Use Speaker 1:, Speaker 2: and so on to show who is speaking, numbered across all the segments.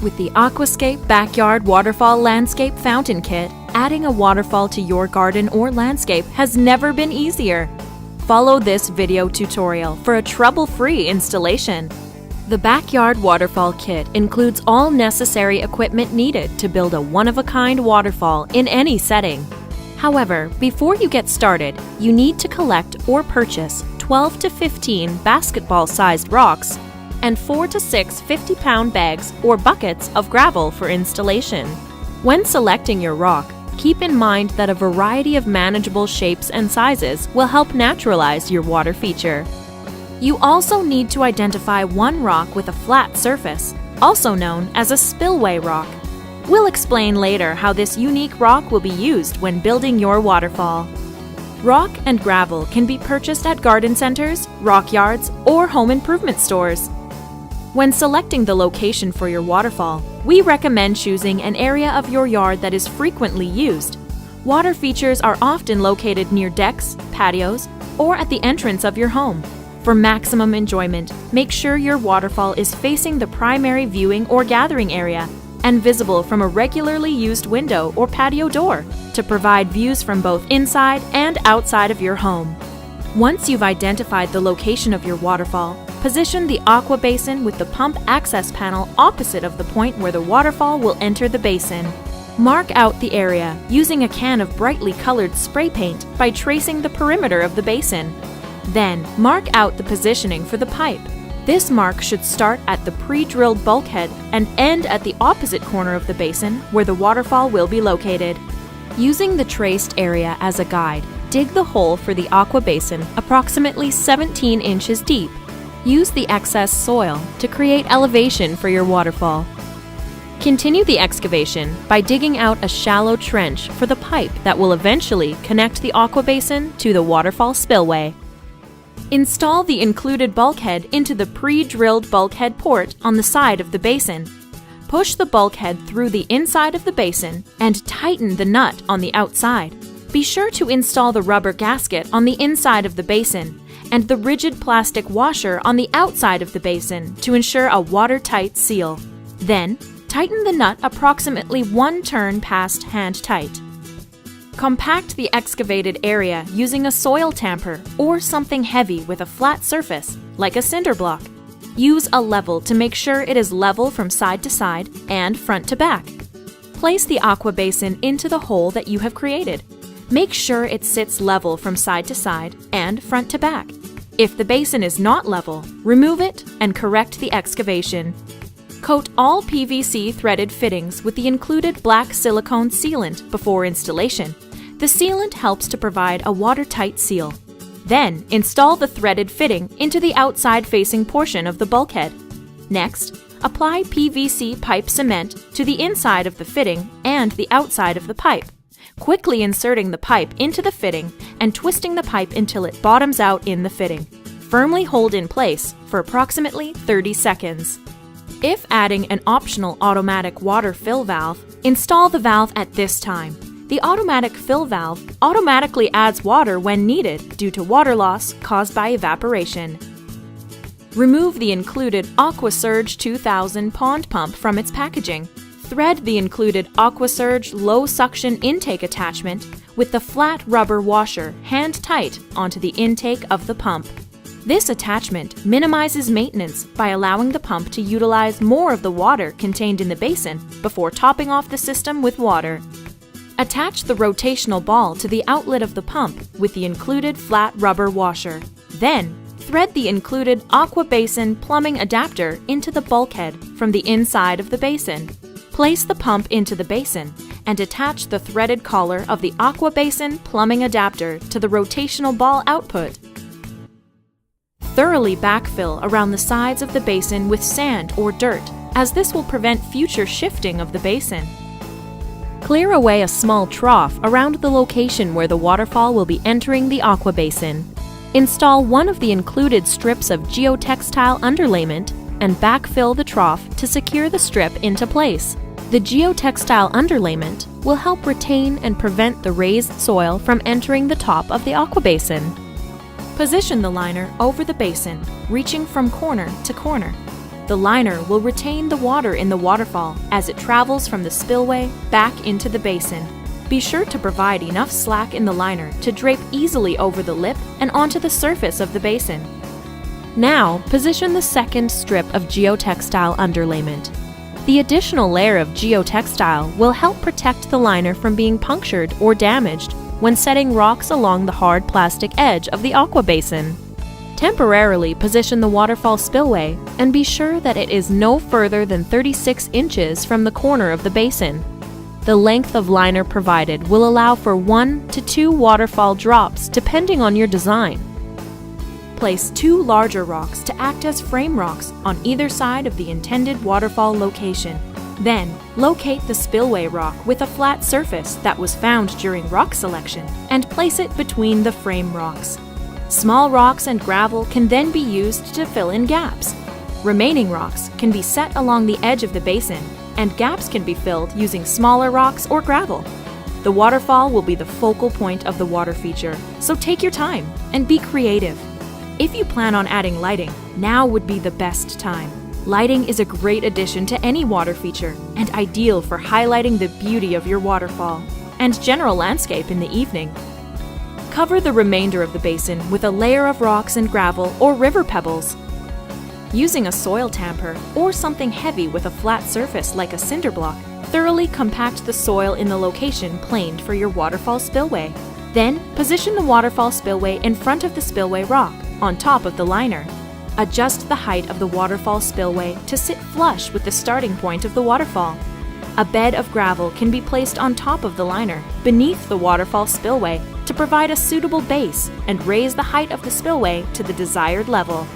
Speaker 1: With the Aquascape Backyard Waterfall Landscape Fountain Kit, adding a waterfall to your garden or landscape has never been easier. Follow this video tutorial for a trouble-free installation. The Backyard Waterfall Kit includes all necessary equipment needed to build a one-of-a-kind waterfall in any setting. However, before you get started, you need to collect or purchase 12 to 15 basketball-sized rocks and 4 to 6 50-pound bags or buckets of gravel for installation. When selecting your rock, keep in mind that a variety of manageable shapes and sizes will help naturalize your water feature. You also need to identify one rock with a flat surface, also known as a spillway rock. We'll explain later how this unique rock will be used when building your waterfall. Rock and gravel can be purchased at garden centers, rock yards, or home improvement stores. When selecting the location for your waterfall, we recommend choosing an area of your yard that is frequently used. Water features are often located near decks, patios, or at the entrance of your home. For maximum enjoyment, make sure your waterfall is facing the primary viewing or gathering area and visible from a regularly used window or patio door to provide views from both inside and outside of your home. Once you've identified the location of your waterfall, position the aqua basin with the pump access panel opposite of the point where the waterfall will enter the basin. Mark out the area using a can of brightly colored spray paint by tracing the perimeter of the basin. Then, mark out the positioning for the pipe. This mark should start at the pre-drilled bulkhead and end at the opposite corner of the basin where the waterfall will be located. Using the traced area as a guide, dig the hole for the aqua basin approximately 17 inches deep. Use the excess soil to create elevation for your waterfall. Continue the excavation by digging out a shallow trench for the pipe that will eventually connect the aqua basin to the waterfall spillway. Install the included bulkhead into the pre-drilled bulkhead port on the side of the basin. Push the bulkhead through the inside of the basin and tighten the nut on the outside. Be sure to install the rubber gasket on the inside of the basin and the rigid plastic washer on the outside of the basin to ensure a watertight seal. Then, tighten the nut approximately 1 turn past hand tight. Compact the excavated area using a soil tamper or something heavy with a flat surface, like a cinder block. Use a level to make sure it is level from side to side and front to back. Place the aqua basin into the hole that you have created. Make sure it sits level from side to side and front to back. If the basin is not level, remove it and correct the excavation. Coat all PVC threaded fittings with the included black silicone sealant before installation. The sealant helps to provide a watertight seal. Then, install the threaded fitting into the outside-facing portion of the bulkhead. Next, apply PVC pipe cement to the inside of the fitting and the outside of the pipe, quickly inserting the pipe into the fitting and twisting the pipe until it bottoms out in the fitting. Firmly hold in place for approximately 30 seconds. If adding an optional automatic water fill valve, install the valve at this time. The automatic fill valve automatically adds water when needed due to water loss caused by evaporation. Remove the included AquaSurge 2000 pond pump from its packaging. Thread the included AquaSurge low suction intake attachment with the flat rubber washer hand tight onto the intake of the pump. This attachment minimizes maintenance by allowing the pump to utilize more of the water contained in the basin before topping off the system with water. Attach the rotational ball to the outlet of the pump with the included flat rubber washer. Then, thread the included aqua basin plumbing adapter into the bulkhead from the inside of the basin. Place the pump into the basin and attach the threaded collar of the aqua basin plumbing adapter to the rotational ball output. Thoroughly backfill around the sides of the basin with sand or dirt, as this will prevent future shifting of the basin. Clear away a small trough around the location where the waterfall will be entering the aqua basin. Install one of the included strips of geotextile underlayment and backfill the trough to secure the strip into place. The geotextile underlayment will help retain and prevent the raised soil from entering the top of the aqua basin. Position the liner over the basin, reaching from corner to corner. The liner will retain the water in the waterfall as it travels from the spillway back into the basin. Be sure to provide enough slack in the liner to drape easily over the lip and onto the surface of the basin. Now, position the second strip of geotextile underlayment. The additional layer of geotextile will help protect the liner from being punctured or damaged when setting rocks along the hard plastic edge of the aqua basin. Temporarily position the waterfall spillway and be sure that it is no further than 36 inches from the corner of the basin. The length of liner provided will allow for 1 to 2 waterfall drops depending on your design. Place 2 larger rocks to act as frame rocks on either side of the intended waterfall location. Then, locate the spillway rock with a flat surface that was found during rock selection and place it between the frame rocks. Small rocks and gravel can then be used to fill in gaps. Remaining rocks can be set along the edge of the basin, and gaps can be filled using smaller rocks or gravel. The waterfall will be the focal point of the water feature, so take your time and be creative. If you plan on adding lighting, now would be the best time. Lighting is a great addition to any water feature and ideal for highlighting the beauty of your waterfall and general landscape in the evening. Cover the remainder of the basin with a layer of rocks and gravel or river pebbles. Using a soil tamper or something heavy with a flat surface like a cinder block, thoroughly compact the soil in the location planed for your waterfall spillway. Then, position the waterfall spillway in front of the spillway rock, on top of the liner. Adjust the height of the waterfall spillway to sit flush with the starting point of the waterfall. A bed of gravel can be placed on top of the liner, beneath the waterfall spillway, to provide a suitable base and raise the height of the spillway to the desired level.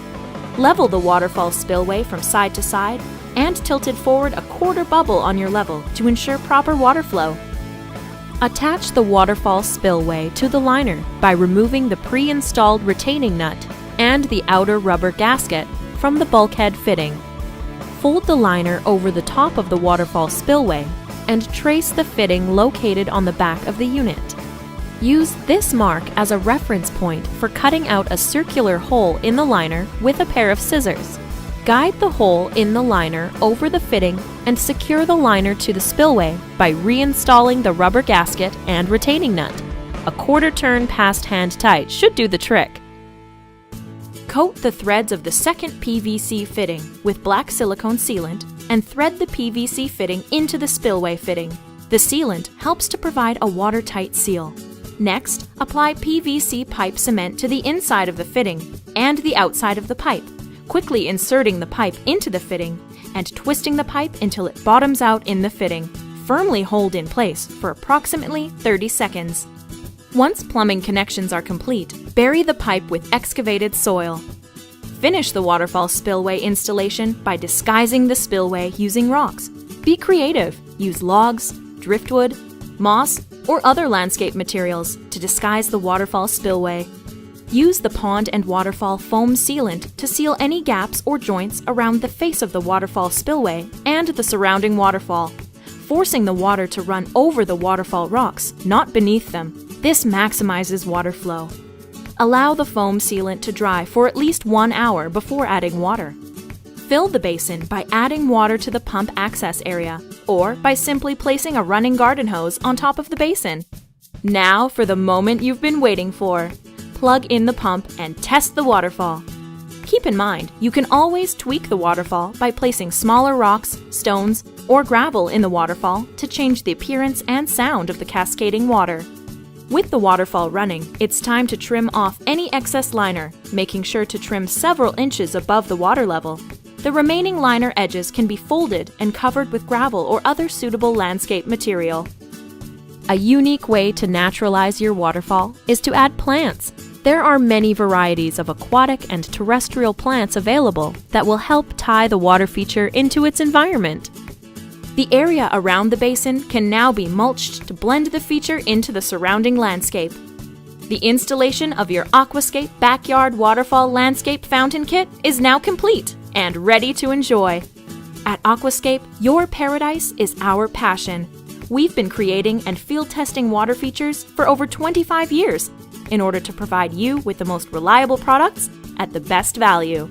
Speaker 1: Level the waterfall spillway from side to side and tilt it forward a quarter bubble on your level to ensure proper water flow. Attach the waterfall spillway to the liner by removing the pre-installed retaining nut and the outer rubber gasket from the bulkhead fitting. Fold the liner over the top of the waterfall spillway and trace the fitting located on the back of the unit. Use this mark as a reference point for cutting out a circular hole in the liner with a pair of scissors. Guide the hole in the liner over the fitting and secure the liner to the spillway by reinstalling the rubber gasket and retaining nut. A quarter turn past hand tight should do the trick. Coat the threads of the second PVC fitting with black silicone sealant and thread the PVC fitting into the spillway fitting. The sealant helps to provide a watertight seal. Next, apply PVC pipe cement to the inside of the fitting and the outside of the pipe, quickly inserting the pipe into the fitting and twisting the pipe until it bottoms out in the fitting. Firmly hold in place for approximately 30 seconds. Once plumbing connections are complete, bury the pipe with excavated soil. Finish the waterfall spillway installation by disguising the spillway using rocks. Be creative. Use logs, driftwood, moss, or other landscape materials to disguise the waterfall spillway. Use the pond and waterfall foam sealant to seal any gaps or joints around the face of the waterfall spillway and the surrounding waterfall, forcing the water to run over the waterfall rocks, not beneath them. This maximizes water flow. Allow the foam sealant to dry for at least 1 hour before adding water. Fill the basin by adding water to the pump access area or by simply placing a running garden hose on top of the basin. Now for the moment you've been waiting for. Plug in the pump and test the waterfall. Keep in mind, you can always tweak the waterfall by placing smaller rocks, stones, or gravel in the waterfall to change the appearance and sound of the cascading water. With the waterfall running, it's time to trim off any excess liner, making sure to trim several inches above the water level. The remaining liner edges can be folded and covered with gravel or other suitable landscape material. A unique way to naturalize your waterfall is to add plants. There are many varieties of aquatic and terrestrial plants available that will help tie the water feature into its environment. The area around the basin can now be mulched to blend the feature into the surrounding landscape. The installation of your Aquascape Backyard Waterfall Landscape Fountain Kit is now complete and ready to enjoy. At Aquascape, your paradise is our passion. We've been creating and field testing water features for over 25 years in order to provide you with the most reliable products at the best value.